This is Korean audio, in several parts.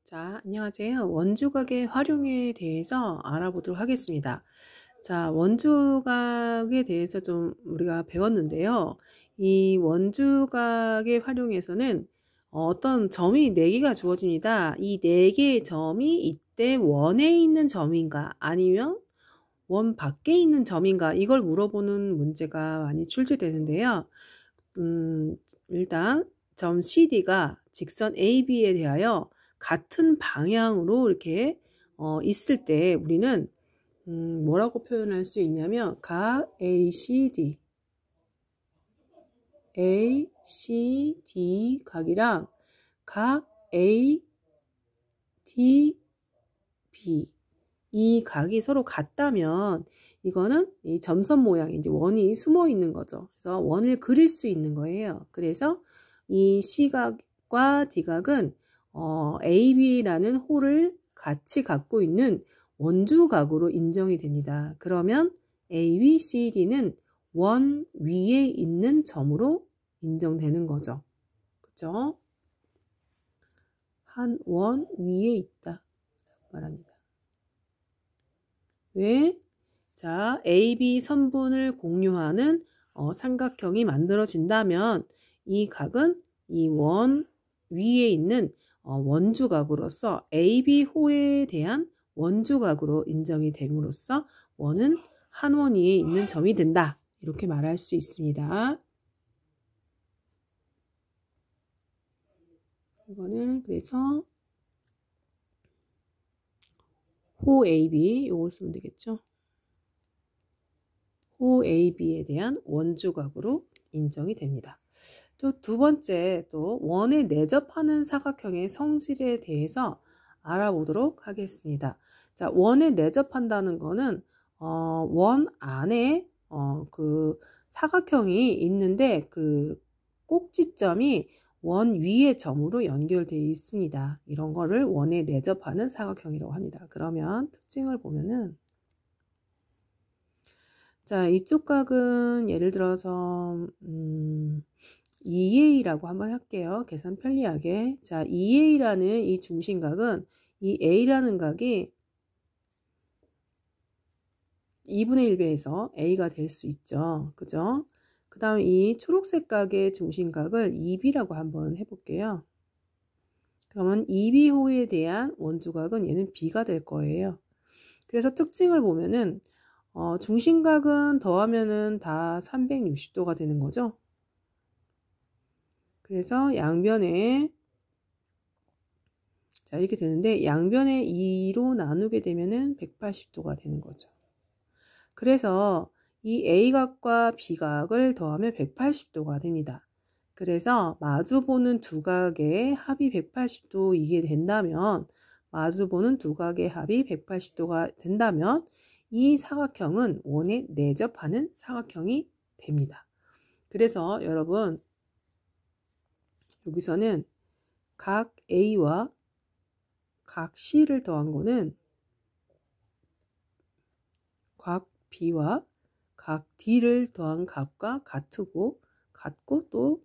자, 안녕하세요. 원주각의 활용에 대해서 알아보도록 하겠습니다. 자, 원주각에 대해서 좀 우리가 배웠는데요. 이 원주각의 활용에서는 어떤 점이 4개가 주어집니다. 이 4개의 점이 이때 원에 있는 점인가 아니면 원 밖에 있는 점인가 이걸 물어보는 문제가 많이 출제되는데요. 일단 점 CD가 직선 AB에 대하여 같은 방향으로 이렇게 있을 때 우리는 뭐라고 표현할 수 있냐면 각 ACD 각이랑 각 ADB 이 각이 서로 같다면 이거는 이 점선 모양이 이제 원이 숨어 있는 거죠. 그래서 원을 그릴 수 있는 거예요. 그래서 이 C각과 D각은 AB라는 홀을 같이 갖고 있는 원주각으로 인정이 됩니다. 그러면 AB, CD는 원 위에 있는 점으로 인정되는 거죠. 그죠? 한 원 위에 있다 말합니다. 왜? 자, AB 선분을 공유하는 삼각형이 만들어진다면 이 각은 이 원 위에 있는 원주각으로서 AB호에 대한 원주각으로 인정이 됨으로써 원은 한 원 위에 있는 점이 된다. 이렇게 말할 수 있습니다. 이거는 그래서 호 AB 요걸 쓰면 되겠죠. 호 AB에 대한 원주각으로 인정이 됩니다. 또 두 번째 또 원에 내접하는 사각형의 성질에 대해서 알아보도록 하겠습니다. 자, 원에 내접한다는 거는 원 안에 그 사각형이 있는데 그 꼭지점이 원 위의 점으로 연결되어 있습니다. 이런 거를 원에 내접하는 사각형이라고 합니다. 그러면 특징을 보면은 자, 이쪽 각은 예를 들어서 2A라고 한번 할게요. 계산 편리하게. 자, 2A라는 이 중심각은 이 A라는 각이 2분의 1배에서 A가 될 수 있죠. 그죠? 그 다음 이 초록색 각의 중심각을 2B라고 한번 해볼게요. 그러면 2B호에 대한 원주각은 얘는 B가 될 거예요. 그래서 특징을 보면은 중심각은 더하면은 다 360도가 되는 거죠. 그래서 양변에 자 이렇게 되는데 양변에 2로 나누게 되면은 180도가 되는 거죠. 그래서 이 A각과 B각을 더하면 180도가 됩니다. 그래서 마주보는 두 각의 합이 180도이게 된다면 마주보는 두 각의 합이 180도가 된다면 이 사각형은 원에 내접하는 사각형이 됩니다. 그래서 여러분 여기서는 각 A와 각 C를 더한 거는 각 B와 각 D를 더한 각과 같고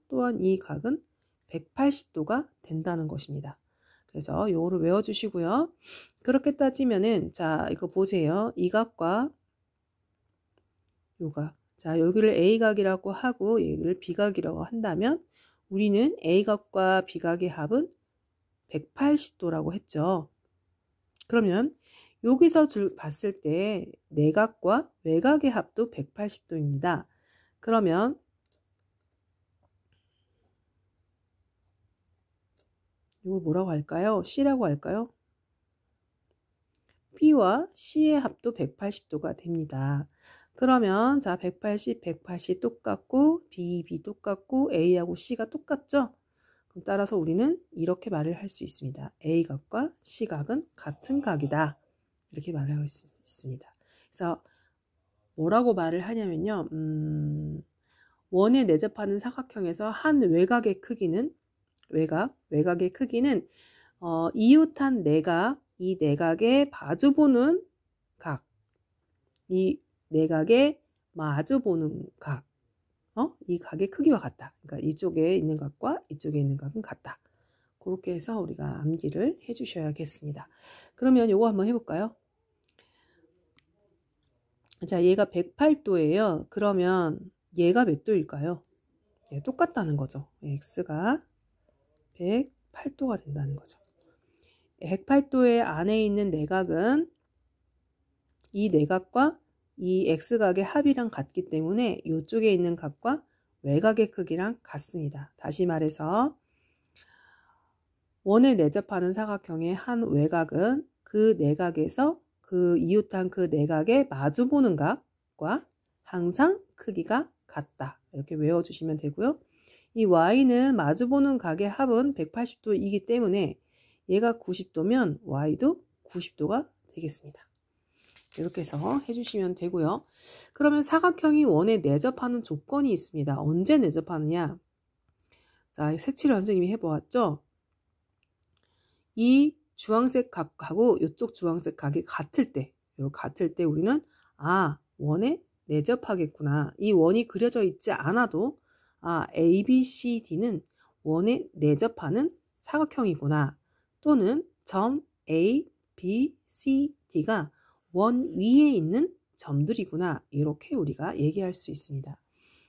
또한 이 각은 180도가 된다는 것입니다. 그래서 요거를 외워주시고요. 그렇게 따지면은 자 이거 보세요. 이 각과 요각 자 여기를 A각이라고 하고 여기를 B각이라고 한다면 우리는 A각과 B각의 합은 180도라고 했죠. 그러면 여기서 봤을 때 내각과 외각의 합도 180도입니다. 그러면 이걸 뭐라고 할까요? C라고 할까요? B와 C의 합도 180도가 됩니다. 그러면 자 180, 180 똑같고 B 똑같고 A하고 C가 똑같죠? 그럼 따라서 우리는 이렇게 말을 할 수 있습니다. A각과 C각은 같은 각이다. 이렇게 말을 할 수 있습니다. 그래서 뭐라고 말을 하냐면요. 원에 내접하는 사각형에서 한 외곽의 크기는 외곽의 크기는 이웃한 내각, 이 내각에 마주보는 각, 이 내각에 마주보는 각, 이 각의 크기와 같다. 그러니까 이쪽에 있는 각과 이쪽에 있는 각은 같다. 그렇게 해서 우리가 암기를 해 주셔야겠습니다. 그러면 요거 한번 해볼까요? 자, 얘가 108도예요. 그러면 얘가 몇 도일까요? 예, 똑같다는 거죠. x가 108도가 된다는 거죠. 108도의 안에 있는 내각은 이 내각과 이 x각의 합이랑 같기 때문에 이쪽에 있는 각과 외곽의 크기랑 같습니다. 다시 말해서 원에 내접하는 사각형의 한 외곽은 그 내각에서 그 이웃한 그 내각에 마주보는 각과 항상 크기가 같다. 이렇게 외워주시면 되고요. 이 y는 마주보는 각의 합은 180도이기 때문에 얘가 90도면 y도 90도가 되겠습니다. 이렇게 해서 해주시면 되고요. 그러면 사각형이 원에 내접하는 조건이 있습니다. 언제 내접하느냐? 자, 색칠을 선생님이 해보았죠? 이 주황색 각하고 이쪽 주황색 각이 같을 때, 같을 때 우리는 원에 내접하겠구나. 이 원이 그려져 있지 않아도 A, B, C, D는 원에 내접하는 사각형이구나. 또는 점 A, B, C, D가 원 위에 있는 점들이구나. 이렇게 우리가 얘기할 수 있습니다.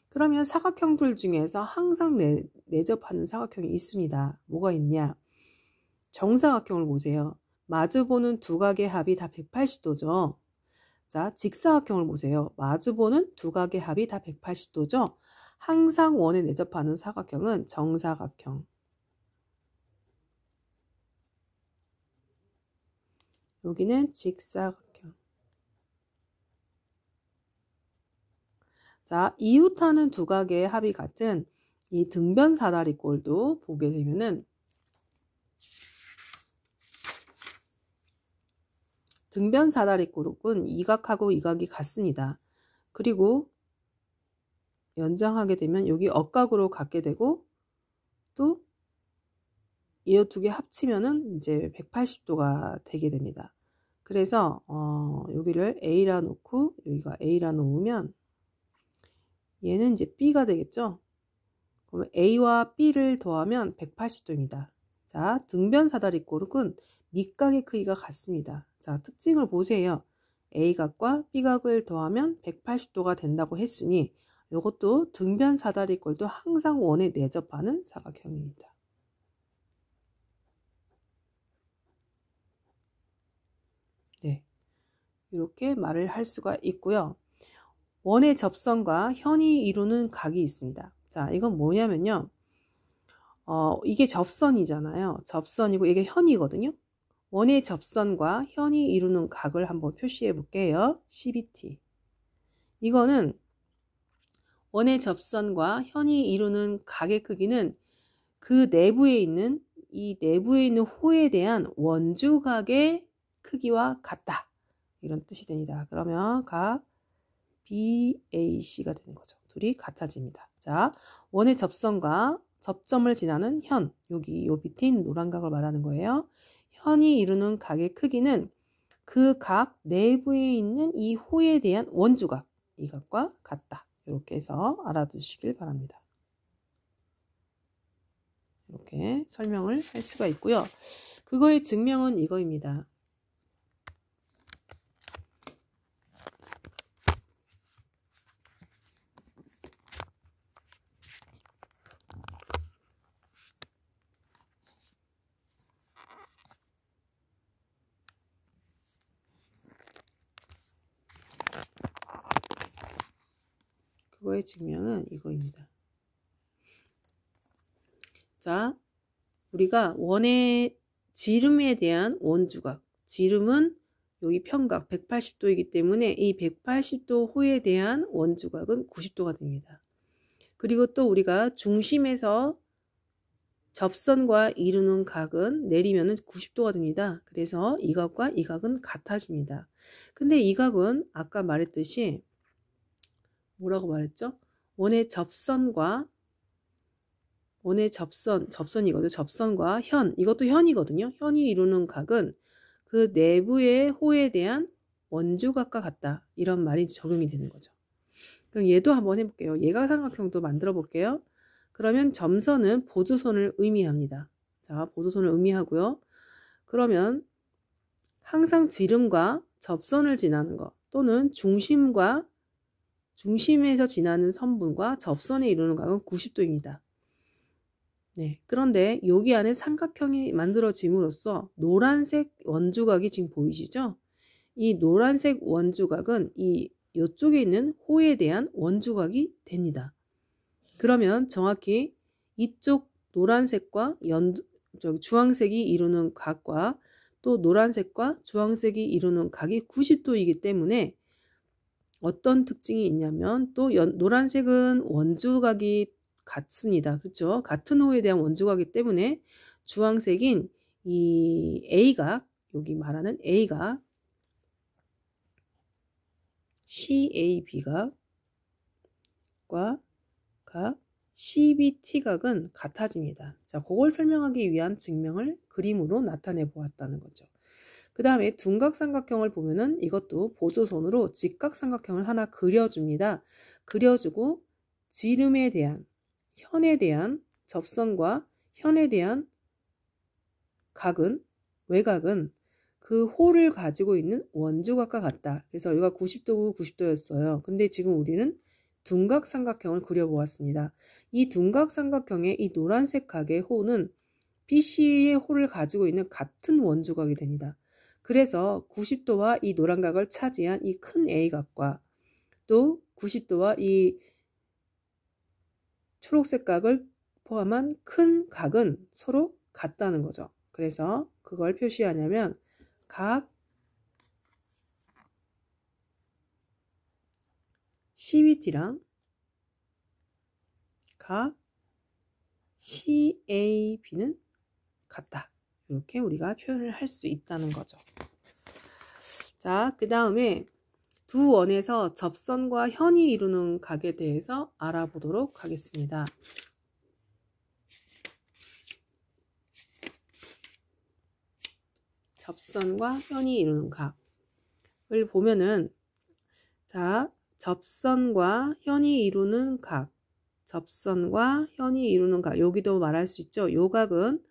그러면 사각형들 중에서 항상 내접하는 사각형이 있습니다. 뭐가 있냐? 정사각형을 보세요. 마주보는 두 각의 합이 다 180도죠. 자, 직사각형을 보세요. 마주보는 두 각의 합이 다 180도죠. 항상 원에 내접하는 사각형은 정사각형. 여기는 직사각형. 자, 이웃하는 두 각의 합이 같은 이 등변 사다리꼴도 보게 되면은 등변 사다리꼴은 이 각하고 이 각이 같습니다. 그리고 연장하게 되면 여기 억각으로 갖게 되고 또 이 두 개 합치면은 이제 180도가 되게 됩니다. 그래서 여기를 A라 놓고 여기가 A라 놓으면 얘는 이제 B가 되겠죠. 그러면 A와 B를 더하면 180도입니다. 자, 등변 사다리꼴은 밑각의 크기가 같습니다. 자, 특징을 보세요. A각과 B각을 더하면 180도가 된다고 했으니 이것도 등변 사다리꼴도 항상 원에 내접하는 사각형입니다. 네, 이렇게 말을 할 수가 있고요. 원의 접선과 현이 이루는 각이 있습니다. 자, 이건 뭐냐면요. 이게 접선이잖아요. 접선이고 이게 현이거든요. 원의 접선과 현이 이루는 각을 한번 표시해 볼게요. CBT. 이거는 원의 접선과 현이 이루는 각의 크기는 그 내부에 있는 호에 대한 원주각의 크기와 같다. 이런 뜻이 됩니다. 그러면 각 BAC가 되는 거죠. 둘이 같아집니다. 자, 원의 접선과 접점을 지나는 현, 여기 요 밑에 있는 노란 각을 말하는 거예요. 현이 이루는 각의 크기는 그 각 내부에 있는 이 호에 대한 원주각, 이 각과 같다. 이렇게 해서 알아두시길 바랍니다. 이렇게 설명을 할 수가 있고요. 그거의 증명은 이거입니다. 그거의 증명은 이거입니다. 자, 우리가 원의 지름에 대한 원주각, 지름은 여기 평각 180도이기 때문에 이 180도 호에 대한 원주각은 90도가 됩니다. 그리고 또 우리가 중심에서 접선과 이루는 각은 내리면은 90도가 됩니다. 그래서 이 각과 이 각은 같아집니다. 근데 이 각은 아까 말했듯이 뭐라고 말했죠? 원의 접선과 접선이거든요. 접선과 현, 이것도 현이거든요. 현이 이루는 각은 그 내부의 호에 대한 원주각과 같다. 이런 말이 적용이 되는 거죠. 그럼 얘도 한번 해볼게요. 예각삼각형도 만들어 볼게요. 그러면 점선은 보조선을 의미합니다. 자, 보조선을 의미하고요. 그러면 항상 지름과 접선을 지나는 것 또는 중심에서 지나는 선분과 접선에 이루는 각은 90도입니다. 네, 그런데 여기 안에 삼각형이 만들어짐으로써 노란색 원주각이 지금 보이시죠? 이 노란색 원주각은 이쪽에 있는 호에 대한 원주각이 됩니다. 그러면 정확히 이쪽 노란색과 주황색이 이루는 각과 또 노란색과 주황색이 이루는 각이 90도이기 때문에 어떤 특징이 있냐면 또 노란색은 원주각이 같습니다. 그렇죠? 같은 호에 대한 원주각이기 때문에 주황색인 이 A각, 여기 말하는 A각, CAB각과 각 CBT각은 같아집니다. 자, 그걸 설명하기 위한 증명을 그림으로 나타내 보았다는 거죠. 그 다음에 둔각삼각형을 보면은 이것도 보조선으로 직각삼각형을 하나 그려줍니다. 그려주고 지름에 대한, 현에 대한 접선과 현에 대한 각은, 외각은 그 호를 가지고 있는 원주각과 같다. 그래서 여기가 90도고 90도였어요. 근데 지금 우리는 둔각삼각형을 그려보았습니다. 이 둔각삼각형의 이 노란색 각의 호는 BC의 호를 가지고 있는 같은 원주각이 됩니다. 그래서 90도와 이 노란각을 차지한 이 큰 A각과 또 90도와 이 초록색 각을 포함한 큰 각은 서로 같다는 거죠. 그래서 그걸 표시하냐면 각 CBT랑 각 CAB는 같다. 이렇게 우리가 표현을 할 수 있다는 거죠. 자, 그 다음에 두 원에서 접선과 현이 이루는 각에 대해서 알아보도록 하겠습니다. 접선과 현이 이루는 각을 보면은 자, 접선과 현이 이루는 각, 접선과 현이 이루는 각, 여기도 말할 수 있죠. 요 각은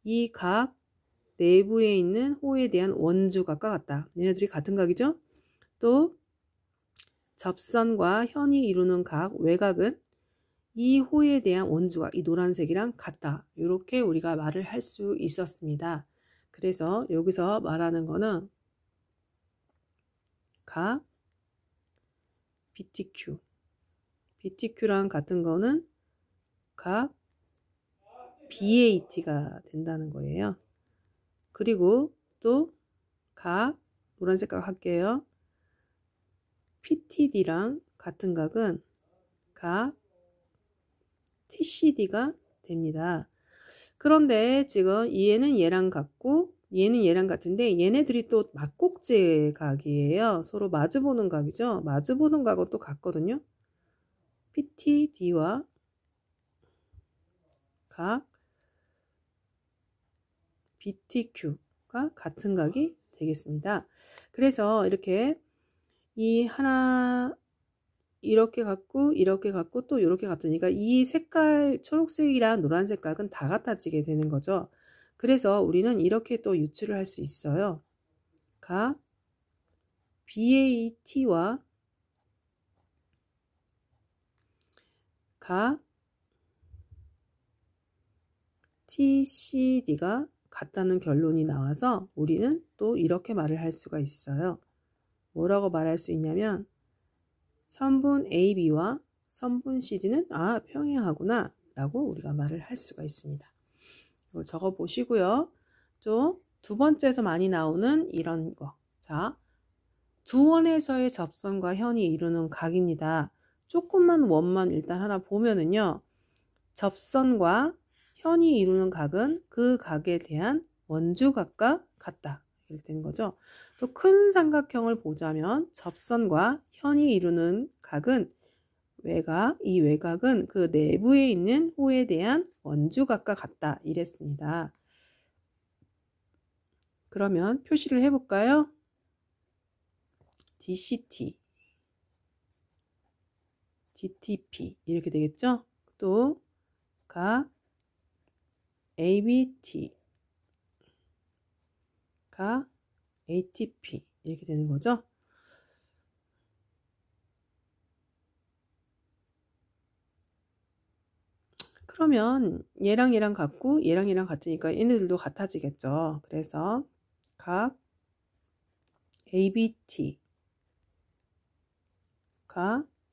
이 각 내부에 있는 호에 대한 원주각과 같다. 얘네들이 같은 각이죠. 또 접선과 현이 이루는 각, 외각은 이 호에 대한 원주각, 이 노란색이랑 같다. 이렇게 우리가 말을 할 수 있었습니다. 그래서 여기서 말하는 거는 각 BTQ, BTQ랑 같은 거는 각 BAT가 된다는 거예요. 그리고 또 각 노란색 각 할게요. PTD랑 같은 각은 각 TCD가 됩니다. 그런데 지금 얘는 얘랑 같고 얘는 얘랑 같은데 얘네들이 또 막곡제 각이에요. 서로 마주보는 각이죠. 마주보는 각은 또 같거든요. PTD와 각 BTQ가 같은 각이 되겠습니다. 그래서 이렇게 이 하나 이렇게 같고 이렇게 같고 또 이렇게 같으니까 이 색깔 초록색이랑 노란색 각은 다 같아지게 되는 거죠. 그래서 우리는 이렇게 또 유추를 할 수 있어요. 각 BAT와 각 TCD가 같다는 결론이 나와서 우리는 또 이렇게 말을 할 수가 있어요. 뭐라고 말할 수 있냐면 선분 AB와 선분 CD는 평행하구나 라고 우리가 말을 할 수가 있습니다. 이걸 적어 보시고요. 좀 두 번째에서 많이 나오는 이런 거. 자, 두 원에서의 접선과 현이 이루는 각입니다. 조금만 원만 일단 하나 보면은요. 접선과 현이 이루는 각은 그 각에 대한 원주각과 같다. 이렇게 되는 거죠. 또 큰 삼각형을 보자면 접선과 현이 이루는 각은 이 외각은 그 내부에 있는 호에 대한 원주각과 같다. 이랬습니다. 그러면 표시를 해볼까요? DCT, DTP 이렇게 되겠죠? 또 각 ABT가 ATP 이렇게 되는 거죠. 그러면 얘랑 얘랑 같고 얘랑 얘랑 같으니까 얘네들도 같아지겠죠. 그래서 각 ABT가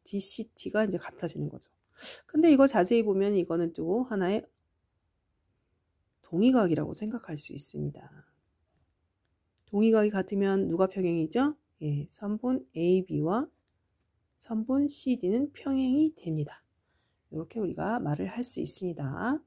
DCT가 이제 같아지는 거죠. 근데 이거 자세히 보면 이거는 또 하나의 동의각이라고 생각할 수 있습니다. 동의각이 같으면 누가 평행이죠? 예, 선분 AB와 선분 CD는 평행이 됩니다. 이렇게 우리가 말을 할 수 있습니다.